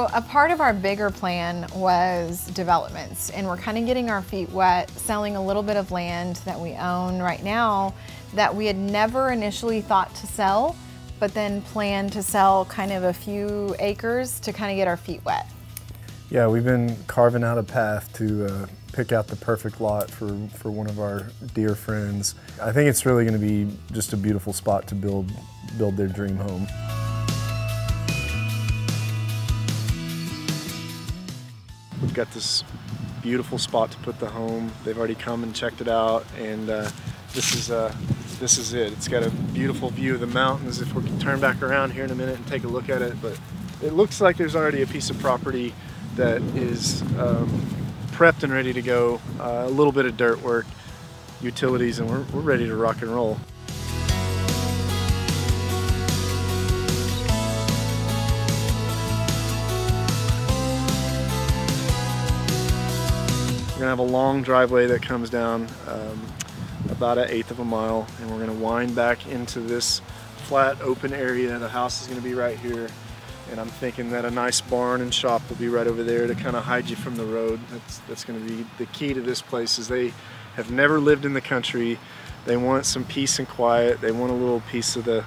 So a part of our bigger plan was developments, and we're kind of getting our feet wet, selling a little bit of land that we own right now that we had never initially thought to sell, but then planned to sell kind of a few acres to kind of get our feet wet. Yeah, we've been carving out a path to pick out the perfect lot for one of our dear friends. I think it's really going to be just a beautiful spot to build their dream home. We've got this beautiful spot to put the home. They've already come and checked it out, and this is it. It's got a beautiful view of the mountains. If we can turn back around here in a minute and take a look at it, but it looks like there's already a piece of property that is prepped and ready to go. A little bit of dirt work, utilities, and we're ready to rock and roll. We're gonna have a long driveway that comes down about 1/8 of a mile, and we're gonna wind back into this flat open area. The house is gonna be right here, and I'm thinking that a nice barn and shop will be right over there to kind of hide you from the road. That's gonna be the key to this place. Is they have never lived in the country. They want some peace and quiet. They want a little piece of the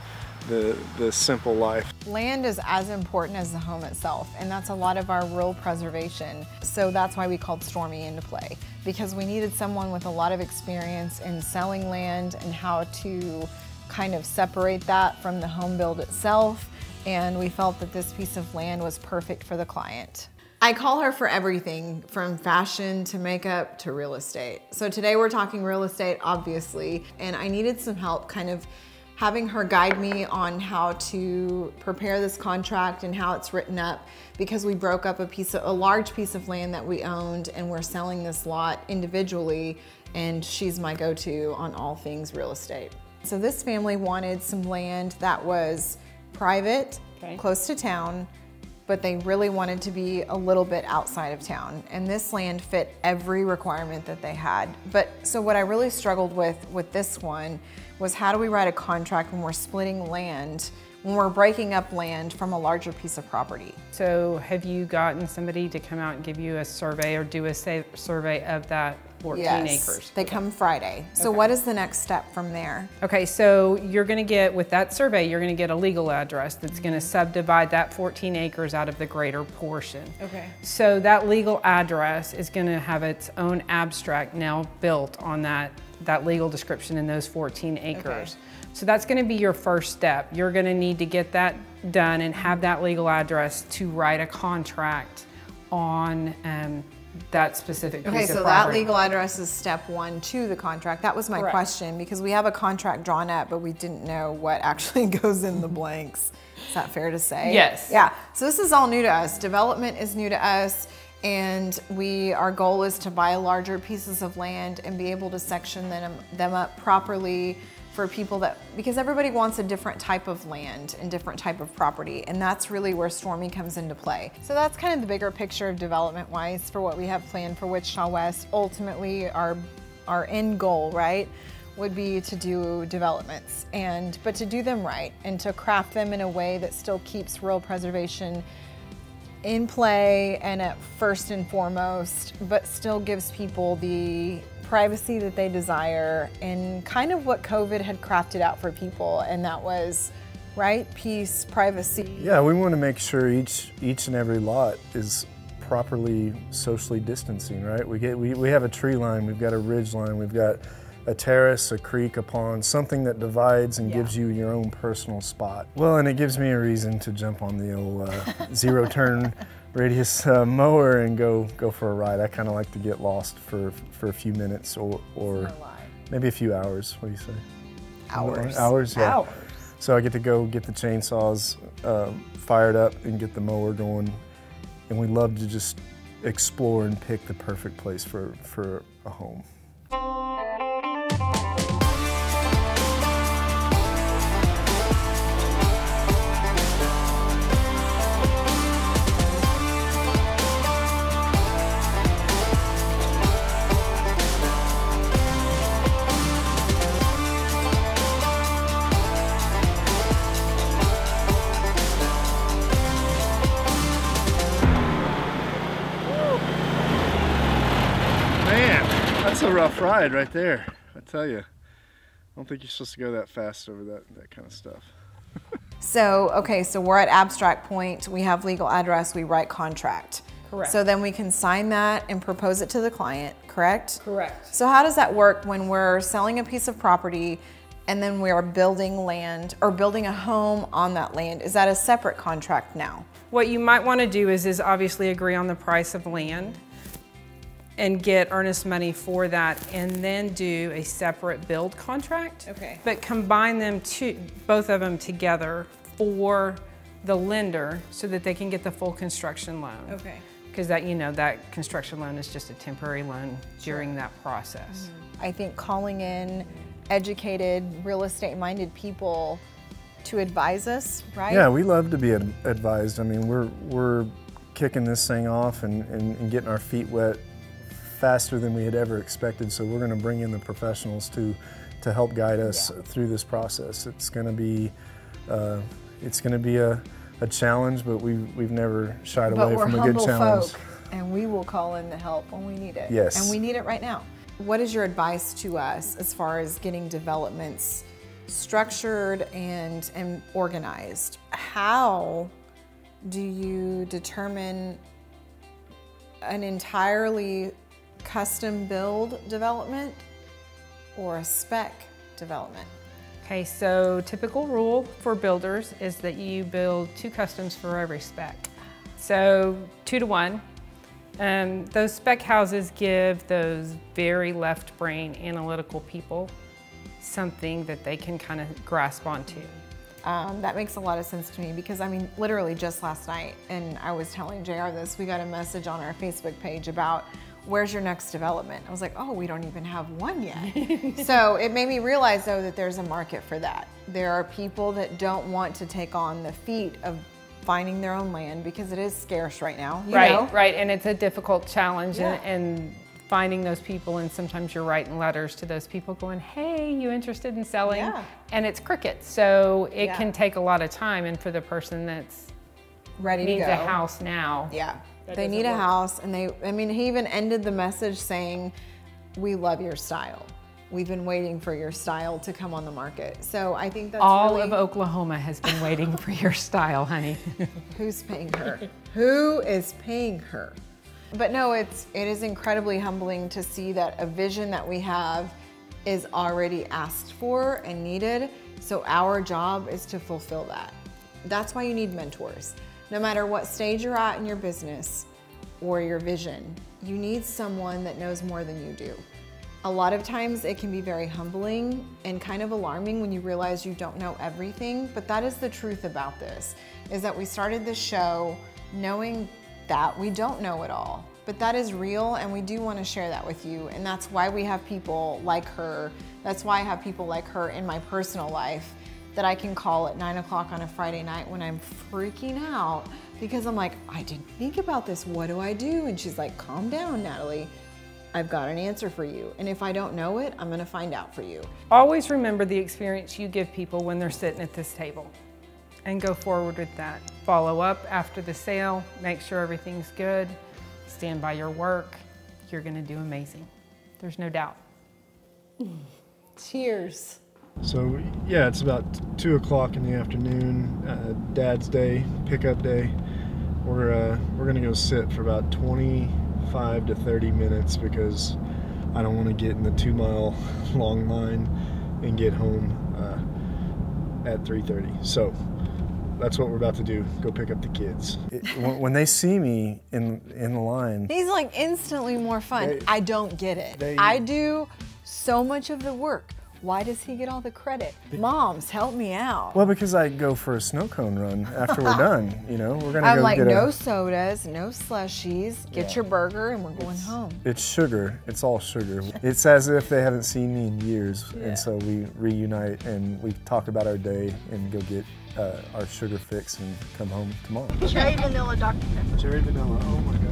simple life. Land is as important as the home itself, and that's a lot of our rural preservation. So that's why we called Stormy into play, because we needed someone with a lot of experience in selling land and how to kind of separate that from the home build itself, and we felt that this piece of land was perfect for the client. I call her for everything from fashion to makeup to real estate. So today we're talking real estate, obviously, and I needed some help kind of having her guide me on how to prepare this contract and how it's written up, because we broke up a large piece of land that we owned, and we're selling this lot individually, and she's my go-to on all things real estate. So this family wanted some land that was private, close to town, but they really wanted to be a little bit outside of town. And this land fit every requirement that they had. So what I really struggled with this one was, how do we write a contract when we're splitting land, when we're breaking up land from a larger piece of property? So have you gotten somebody to come out and give you a survey or do a survey of that 14 acres? They come Friday. So what is the next step from there? Okay, so you're gonna get, with that survey, you're gonna get a legal address that's gonna subdivide that 14 acres out of the greater portion. Okay. So that legal address is gonna have its own abstract now built on that legal description in those 14 acres. Okay. So that's gonna be your first step. You're gonna need to get that done and have that legal address to write a contract on that specific piece of property. Okay, so that legal address is step one to the contract. That was my question, because we have a contract drawn up, but we didn't know what actually goes in the blanks. Is that fair to say? Yes. Yeah, so this is all new to us. Development is new to us, and our goal is to buy larger pieces of land and be able to section them up properly for people because everybody wants a different type of land and different type of property, and that's really where Stormy comes into play. So that's kind of the bigger picture of development-wise for what we have planned for Wichita West. Ultimately, our end goal, right, would be to do developments, but to do them right and to craft them in a way that still keeps rural preservation in play and at first and foremost, but still gives people the privacy that they desire, and kind of what COVID had crafted out for people, and that was, right, peace, privacy. Yeah, we want to make sure each and every lot is properly socially distancing, right? We have a tree line, we've got a ridge line, we've got a terrace, a creek, a pond, something that divides and gives you your own personal spot. Well, and it gives me a reason to jump on the old zero turn radius mower and go for a ride. I kind of like to get lost for a few minutes or maybe a few hours. What do you say? Hours. Hours, yeah. Hours. So I get to go get the chainsaws fired up and get the mower going, and we love to just explore and pick the perfect place for a home. That's a rough ride right there, I tell you. I don't think you're supposed to go that fast over that kind of stuff. So, okay, so we're at abstract point, we have legal address, we write contract. Correct. So then we can sign that and propose it to the client, correct? Correct. So how does that work when we're selling a piece of property and then we are building land or building a home on that land? Is that a separate contract now? What you might want to do is obviously agree on the price of land and get earnest money for that, and then do a separate build contract. Okay. But combine them both of them together for the lender so that they can get the full construction loan. Okay. Because that, you know, that construction loan is just a temporary loan during that process. I think calling in educated, real estate minded people to advise us, right? Yeah, we love to be advised. I mean, we're kicking this thing off and getting our feet wet faster than we had ever expected. So we're going to bring in the professionals to help guide us through this process. It's going to be a challenge, but we've never shied away from a good challenge. Folk, and we will call in the help when we need it. Yes. And we need it right now. What is your advice to us as far as getting developments structured and organized? How do you determine an entirely custom build development or a spec development? Okay, so typical rule for builders is that you build 2 customs for every spec. So 2 to 1. Those spec houses give those very left brain analytical people something that they can kind of grasp onto. That makes a lot of sense to me because, I mean, literally just last night, and I was telling JR this, we got a message on our Facebook page about where's your next development? I was like, oh, we don't even have one yet. So it made me realize, though, that there's a market for that. There are people that don't want to take on the feat of finding their own land because it is scarce right now. You know? Right, and it's a difficult challenge and finding those people, and sometimes you're writing letters to those people going, hey, you interested in selling? Yeah. And it's crickets, so it can take a lot of time, and for the person that's ready to go. needs a house now. Yeah. They need a house, and I mean, he even ended the message saying, we love your style. We've been waiting for your style to come on the market. So I think that's all of Oklahoma has been waiting for your style, honey. Who's paying her? Who is paying her? But no, it is incredibly humbling to see that a vision that we have is already asked for and needed. So our job is to fulfill that. That's why you need mentors. No matter what stage you're at in your business or your vision, you need someone that knows more than you do. A lot of times it can be very humbling and kind of alarming when you realize you don't know everything, but that is the truth about this, is that we started this show knowing that we don't know it all, but that is real and we do want to share that with you, and that's why we have people like her. That's why I have people like her in my personal life that I can call at 9 o'clock on a Friday night when I'm freaking out because I'm like, I didn't think about this, what do I do? And she's like, calm down, Natalie. I've got an answer for you. And if I don't know it, I'm gonna find out for you. Always remember the experience you give people when they're sitting at this table and go forward with that. Follow up after the sale, make sure everything's good, stand by your work. You're gonna do amazing. There's no doubt. Cheers. So yeah, it's about 2 o'clock in the afternoon, Dad's day, pickup day. We're gonna go sit for about 25 to 30 minutes because I don't want to get in the 2-mile long line and get home at 3:30. So that's what we're about to do. Go pick up the kids. When they see me in the line, he's like instantly more fun. I don't get it. I do so much of the work. Why does he get all the credit? Moms, help me out. Well, because I go for a snow cone run after we're done. You know, we're gonna I'm go like, get no sodas, no slushies. Get your burger, and we're going home. It's sugar. It's all sugar. It's as if they haven't seen me in years, and so we reunite and we talk about our day and go get our sugar fix and come home tomorrow. Cherry vanilla Dr. Pepper. Cherry vanilla. Oh my gosh.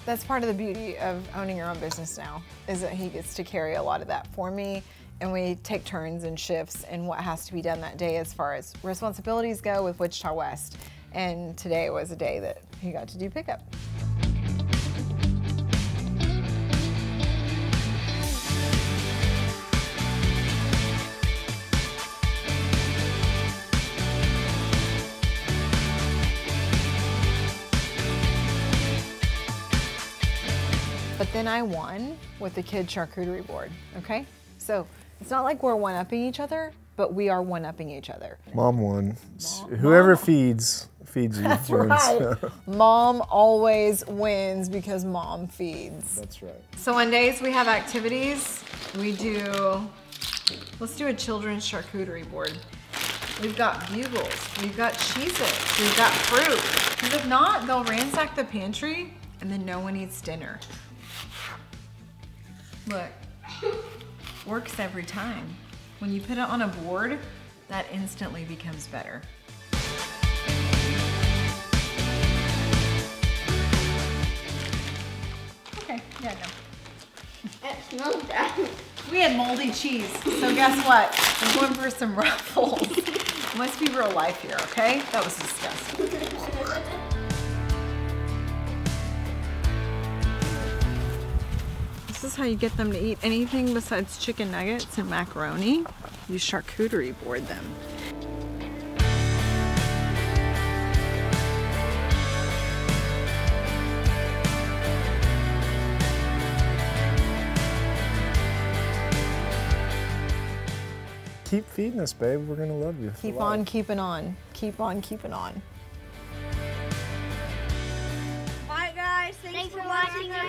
That's part of the beauty of owning your own business now, is that he gets to carry a lot of that for me and we take turns and shifts in what has to be done that day as far as responsibilities go with Wichita West. And today was a day that he got to do pickup. But then I won with the kid charcuterie board, okay? So it's not like we're one-upping each other, but we are one-upping each other. Mom won. Whoever feeds you That's wins. right. Mom always wins because mom feeds. That's right. So on days we have activities, let's do a children's charcuterie board. We've got bugles, we've got Cheez-Its, we've got fruit. Because if not, they'll ransack the pantry and then no one eats dinner. Look, works every time. When you put it on a board, that instantly becomes better. Okay, yeah, no. It smells bad. We had moldy cheese, so guess what? I'm going for some Ruffles. Must be real life here, okay? That was disgusting. This is how you get them to eat anything besides chicken nuggets and macaroni. You charcuterie board them. Keep feeding us, babe. We're gonna love you. Keep on keeping on. Keep on keeping on. Bye guys, thanks for watching our